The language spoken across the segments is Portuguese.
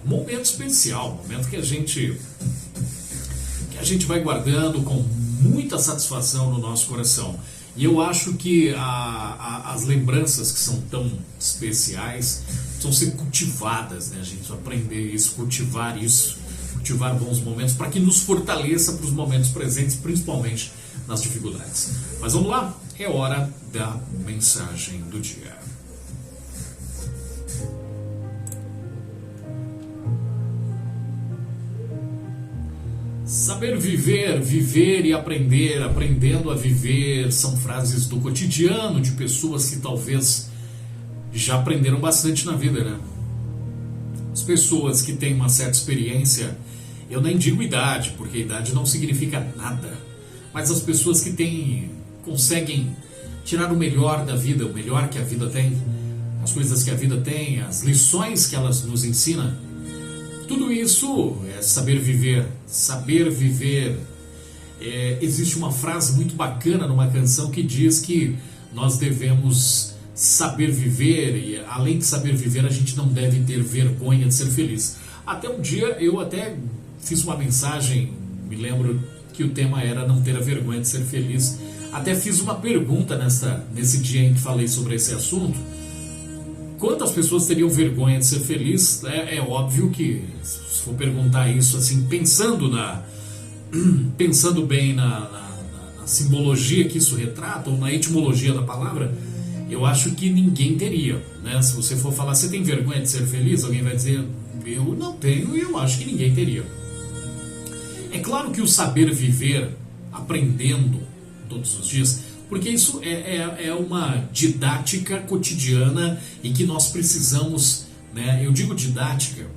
momento especial, momento que a gente vai guardando com muita satisfação no nosso coração. E eu acho que as lembranças que são tão especiais precisam ser cultivadas, né? A gente precisa aprender isso, cultivar bons momentos para que nos fortaleça para os momentos presentes, principalmente nas dificuldades. Mas vamos lá, é hora da mensagem do dia. Saber viver, viver e aprender, aprendendo a viver, são frases do cotidiano de pessoas que talvez já aprenderam bastante na vida, né? As pessoas que têm uma certa experiência, eu nem digo idade, porque idade não significa nada, mas as pessoas que conseguem tirar o melhor da vida, o melhor que a vida tem, as coisas que a vida tem, as lições que elas nos ensinam, tudo isso é saber viver. Saber viver. Existe uma frase muito bacana numa canção que diz que nós devemos saber viver e, além de saber viver, a gente não deve ter vergonha de ser feliz. Até um dia eu até fiz uma mensagem, me lembro que o tema era não ter a vergonha de ser feliz. Até fiz uma pergunta nesse dia em que falei sobre esse assunto. Quantas pessoas teriam vergonha de ser feliz? É óbvio que, se for perguntar isso assim, pensando bem na simbologia que isso retrata, ou na etimologia da palavra, eu acho que ninguém teria, né? Se você for falar, você tem vergonha de ser feliz? Alguém vai dizer, eu não tenho, e eu acho que ninguém teria. É claro que o saber viver, aprendendo todos os dias, porque isso é uma didática cotidiana e que nós precisamos, né? Eu digo didática,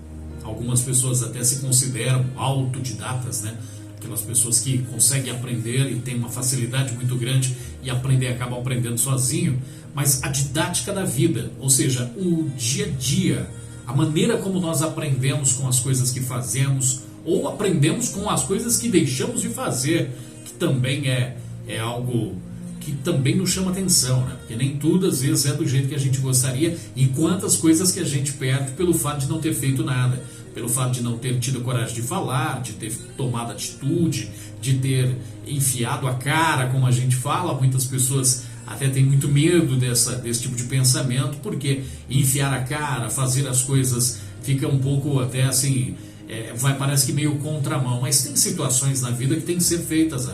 algumas pessoas até se consideram autodidatas, né? Aquelas pessoas que conseguem aprender e têm uma facilidade muito grande e acabam aprendendo sozinho, mas a didática da vida, ou seja, o dia a dia, a maneira como nós aprendemos com as coisas que fazemos ou aprendemos com as coisas que deixamos de fazer, que também é algo que também nos chama atenção, né? Porque nem tudo às vezes é do jeito que a gente gostaria, e quantas coisas que a gente perde pelo fato de não ter feito nada, pelo fato de não ter tido coragem de falar, de ter tomado atitude, de ter enfiado a cara, como a gente fala. Muitas pessoas até têm muito medo desse tipo de pensamento, porque enfiar a cara, fazer as coisas, fica um pouco até assim, parece que meio contramão, mas tem situações na vida que tem que ser feitas,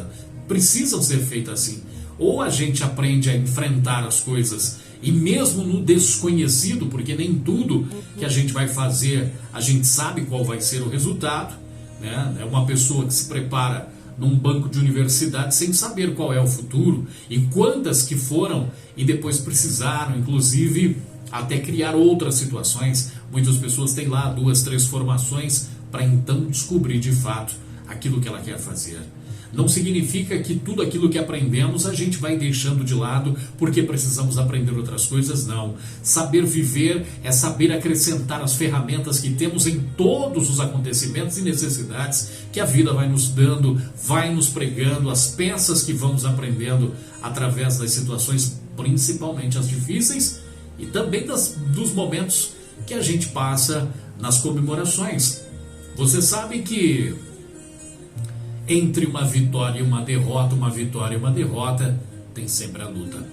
precisam ser feitas assim. Ou a gente aprende a enfrentar as coisas, e mesmo no desconhecido, porque nem tudo que a gente vai fazer a gente sabe qual vai ser o resultado, né? É uma pessoa que se prepara num banco de universidade sem saber qual é o futuro, e quantas que foram e depois precisaram, inclusive, até criar outras situações. Muitas pessoas têm lá 2, 3 formações para então descobrir de fato aquilo que ela quer fazer. Não significa que tudo aquilo que aprendemos a gente vai deixando de lado porque precisamos aprender outras coisas, não. Saber viver é saber acrescentar as ferramentas que temos em todos os acontecimentos e necessidades que a vida vai nos dando, vai nos pregando, as peças que vamos aprendendo através das situações, principalmente as difíceis, e também dos momentos que a gente passa nas comemorações. Você sabe que entre uma vitória e uma derrota, tem sempre a luta.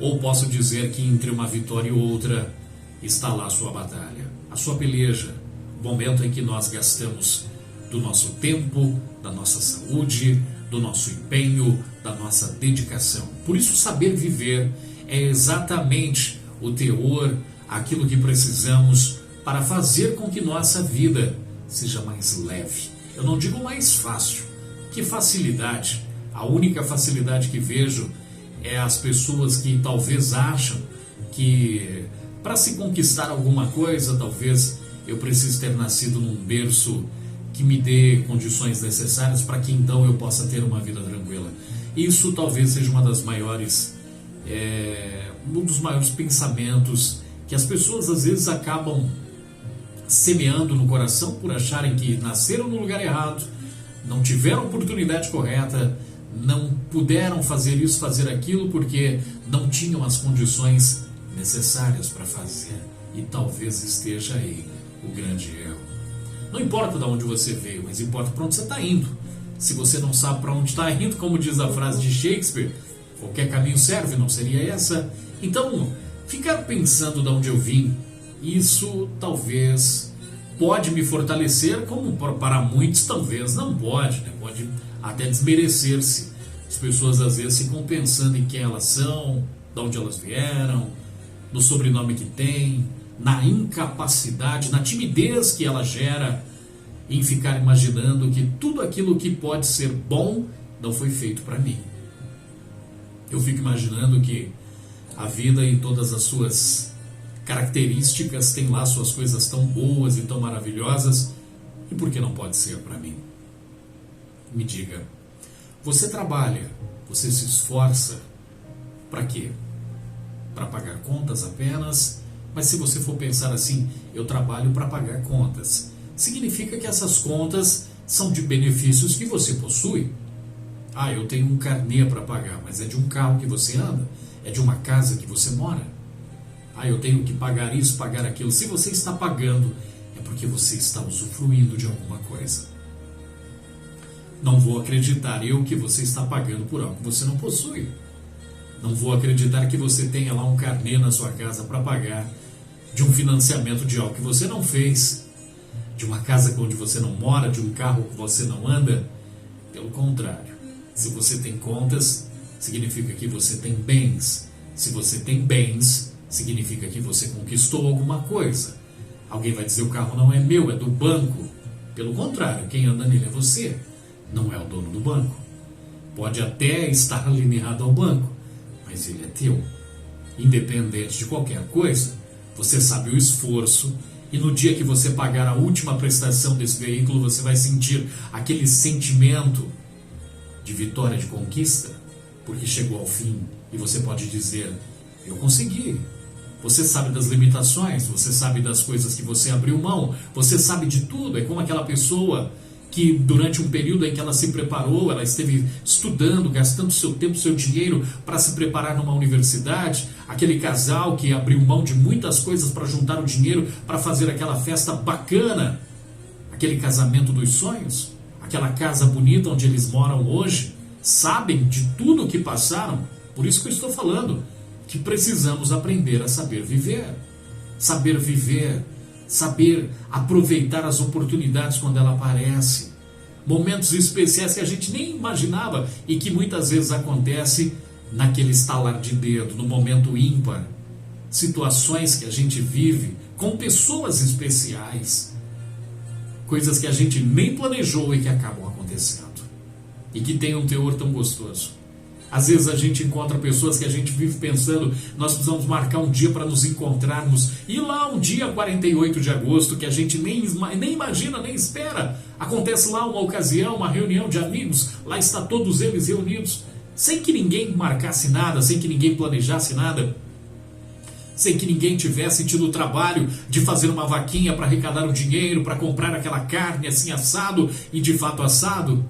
Ou posso dizer que entre uma vitória e outra está lá a sua batalha, a sua peleja, o momento em que nós gastamos do nosso tempo, da nossa saúde, do nosso empenho, da nossa dedicação. Por isso, saber viver é exatamente o teor, aquilo que precisamos para fazer com que nossa vida seja mais leve. Eu não digo mais fácil. Que facilidade? A única facilidade que vejo é as pessoas que talvez acham que para se conquistar alguma coisa, talvez eu precise ter nascido num berço que me dê condições necessárias para que então eu possa ter uma vida tranquila. Isso talvez seja um dos maiores pensamentos que as pessoas às vezes acabam semeando no coração por acharem que nasceram no lugar errado, não tiveram a oportunidade correta, não puderam fazer isso, fazer aquilo, porque não tinham as condições necessárias para fazer. E talvez esteja aí o grande erro. Não importa de onde você veio, mas importa para onde você está indo. Se você não sabe para onde está indo, como diz a frase de Shakespeare, qualquer caminho serve, não seria essa? Então, ficar pensando de onde eu vim, isso talvez pode me fortalecer, como para muitos talvez não pode, né? Pode até desmerecer-se. As pessoas às vezes ficam pensando em quem elas são, de onde elas vieram, no sobrenome que tem, na incapacidade, na timidez que ela gera em ficar imaginando que tudo aquilo que pode ser bom não foi feito para mim. Eu fico imaginando que a vida em todas as suas características tem lá suas coisas tão boas e tão maravilhosas, e por que não pode ser para mim? Me diga, você trabalha, você se esforça, para quê? Para pagar contas apenas? Mas se você for pensar assim, eu trabalho para pagar contas, significa que essas contas são de benefícios que você possui. Ah, eu tenho um carnê para pagar, mas é de um carro que você anda, é de uma casa que você mora. Ah, eu tenho que pagar isso, pagar aquilo. Se você está pagando, é porque você está usufruindo de alguma coisa. Não vou acreditar eu que você está pagando por algo que você não possui. Não vou acreditar que você tenha lá um carnê na sua casa para pagar de um financiamento de algo que você não fez, de uma casa onde você não mora, de um carro que você não anda. Pelo contrário, se você tem contas, significa que você tem bens. Se você tem bens, significa que você conquistou alguma coisa. Alguém vai dizer, o carro não é meu, é do banco. Pelo contrário, quem anda nele é você, não é o dono do banco. Pode até estar alinhado ao banco, mas ele é teu. Independente de qualquer coisa, você sabe o esforço, e no dia que você pagar a última prestação desse veículo, você vai sentir aquele sentimento de vitória, de conquista, porque chegou ao fim, e você pode dizer, eu consegui. Você sabe das limitações, você sabe das coisas que você abriu mão, você sabe de tudo. É como aquela pessoa que durante um período em que ela se preparou, ela esteve estudando, gastando seu tempo, seu dinheiro para se preparar numa universidade, aquele casal que abriu mão de muitas coisas para juntar o dinheiro para fazer aquela festa bacana, aquele casamento dos sonhos, aquela casa bonita onde eles moram hoje, sabem de tudo o que passaram. Por isso que eu estou falando que precisamos aprender a saber viver, saber aproveitar as oportunidades quando ela aparece, momentos especiais que a gente nem imaginava e que muitas vezes acontece naquele estalar de dedo, no momento ímpar, situações que a gente vive com pessoas especiais, coisas que a gente nem planejou e que acabam acontecendo e que tem um teor tão gostoso. Às vezes a gente encontra pessoas que a gente vive pensando, nós precisamos marcar um dia para nos encontrarmos. E lá um dia 48 de agosto, que a gente nem imagina, nem espera, acontece lá uma ocasião, uma reunião de amigos, lá está todos eles reunidos, sem que ninguém marcasse nada, sem que ninguém planejasse nada, sem que ninguém tivesse tido o trabalho de fazer uma vaquinha para arrecadar o dinheiro, para comprar aquela carne assim assado e de fato assado.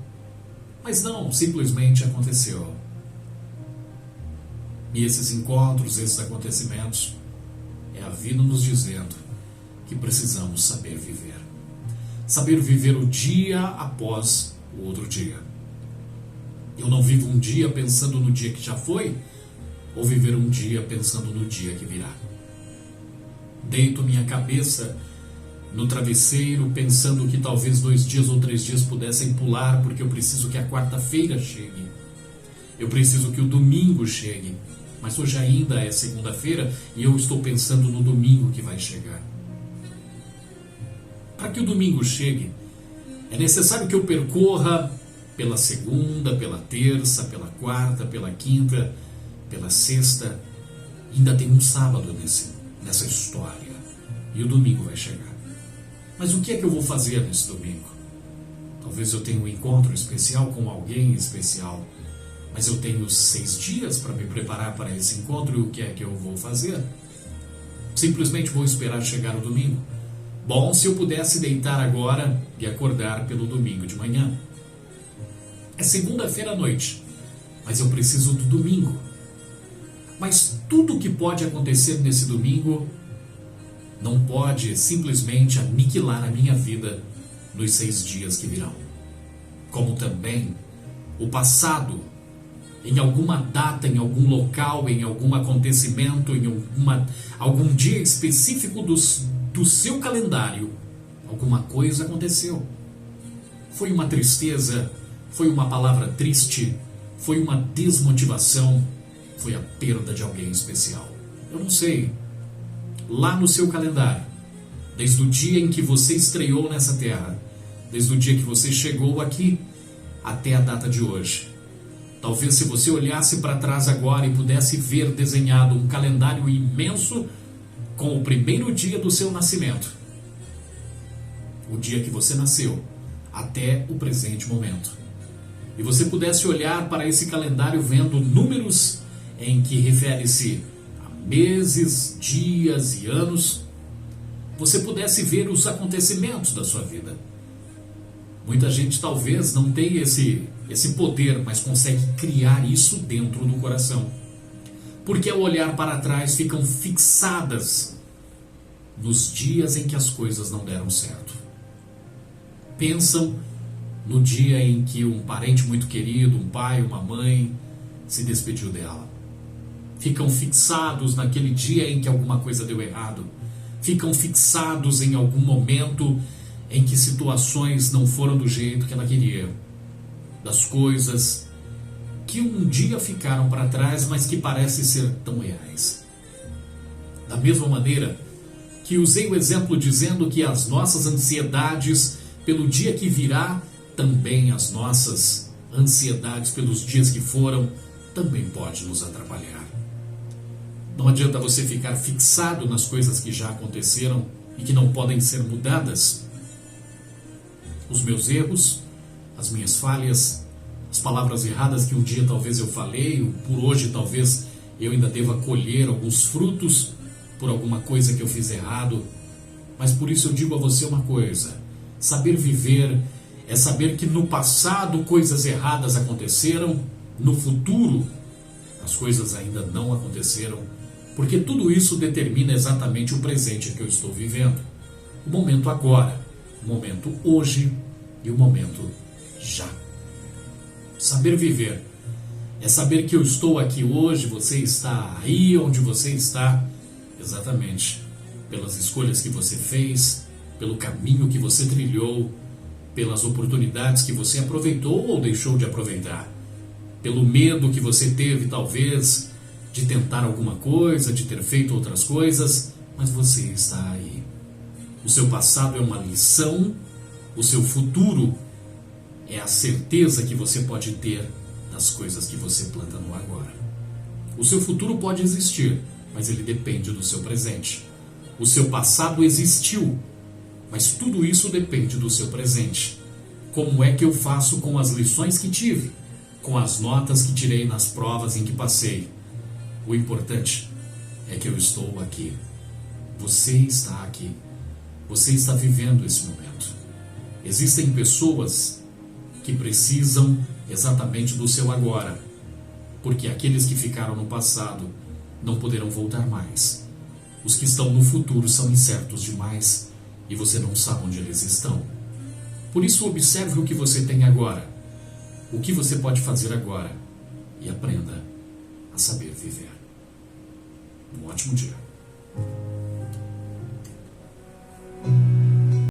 Mas não, simplesmente aconteceu. E esses encontros, esses acontecimentos, é a vida nos dizendo que precisamos saber viver. Saber viver o dia após o outro dia. Eu não vivo um dia pensando no dia que já foi, ou viver um dia pensando no dia que virá. Deito minha cabeça no travesseiro pensando que talvez 2 dias ou 3 dias pudessem pular, porque eu preciso que a quarta-feira chegue. Eu preciso que o domingo chegue. Mas hoje ainda é segunda-feira e eu estou pensando no domingo que vai chegar. Para que o domingo chegue, é necessário que eu percorra pela segunda, pela terça, pela quarta, pela quinta, pela sexta. Ainda tem um sábado nessa história. E o domingo vai chegar. Mas o que é que eu vou fazer nesse domingo? Talvez eu tenha um encontro especial com alguém especial. Mas eu tenho 6 dias para me preparar para esse encontro, e o que é que eu vou fazer? Simplesmente vou esperar chegar o domingo. Bom, se eu pudesse deitar agora e acordar pelo domingo de manhã. É segunda-feira à noite, mas eu preciso do domingo. Mas tudo o que pode acontecer nesse domingo não pode simplesmente aniquilar a minha vida nos 6 dias que virão. Como também o passado, em alguma data, em algum local, em algum acontecimento, em algum dia específico do seu calendário, alguma coisa aconteceu. Foi uma tristeza, foi uma palavra triste, foi uma desmotivação, foi a perda de alguém especial. Eu não sei. Lá no seu calendário, desde o dia em que você estreou nessa terra, desde o dia que você chegou aqui até a data de hoje. Talvez se você olhasse para trás agora e pudesse ver desenhado um calendário imenso com o primeiro dia do seu nascimento, o dia que você nasceu, até o presente momento. E você pudesse olhar para esse calendário vendo números em que refere-se a meses, dias e anos, você pudesse ver os acontecimentos da sua vida. Muita gente talvez não tenha esse poder, mas consegue criar isso dentro do coração. Porque ao olhar para trás ficam fixadas nos dias em que as coisas não deram certo. Pensam no dia em que um parente muito querido, um pai, uma mãe, se despediu dela. Ficam fixados naquele dia em que alguma coisa deu errado. Ficam fixados em algum momento em que situações não foram do jeito que ela queria. Das coisas que um dia ficaram para trás, mas que parecem ser tão reais. Da mesma maneira que usei o exemplo dizendo que as nossas ansiedades pelo dia que virá, também as nossas ansiedades pelos dias que foram, também pode nos atrapalhar. Não adianta você ficar fixado nas coisas que já aconteceram e que não podem ser mudadas. Os meus erros, as minhas falhas, as palavras erradas que um dia talvez eu falei, ou por hoje talvez eu ainda deva colher alguns frutos por alguma coisa que eu fiz errado. Mas por isso eu digo a você uma coisa: saber viver é saber que no passado coisas erradas aconteceram, no futuro as coisas ainda não aconteceram, porque tudo isso determina exatamente o presente que eu estou vivendo. O momento agora, o momento hoje e o momento já. Saber viver é saber que eu estou aqui hoje, você está aí onde você está, exatamente pelas escolhas que você fez, pelo caminho que você trilhou, pelas oportunidades que você aproveitou ou deixou de aproveitar, pelo medo que você teve, talvez, de tentar alguma coisa, de ter feito outras coisas, mas você está aí. O seu passado é uma lição, o seu futuro é a certeza que você pode ter das coisas que você planta no agora. O seu futuro pode existir, mas ele depende do seu presente. O seu passado existiu, mas tudo isso depende do seu presente. Como é que eu faço com as lições que tive, com as notas que tirei nas provas em que passei? O importante é que eu estou aqui. Você está aqui. Você está vivendo esse momento. Existem pessoas que precisam exatamente do seu agora, porque aqueles que ficaram no passado não poderão voltar mais. Os que estão no futuro são incertos demais e você não sabe onde eles estão. Por isso, observe o que você tem agora, o que você pode fazer agora e aprenda a saber viver. Um ótimo dia.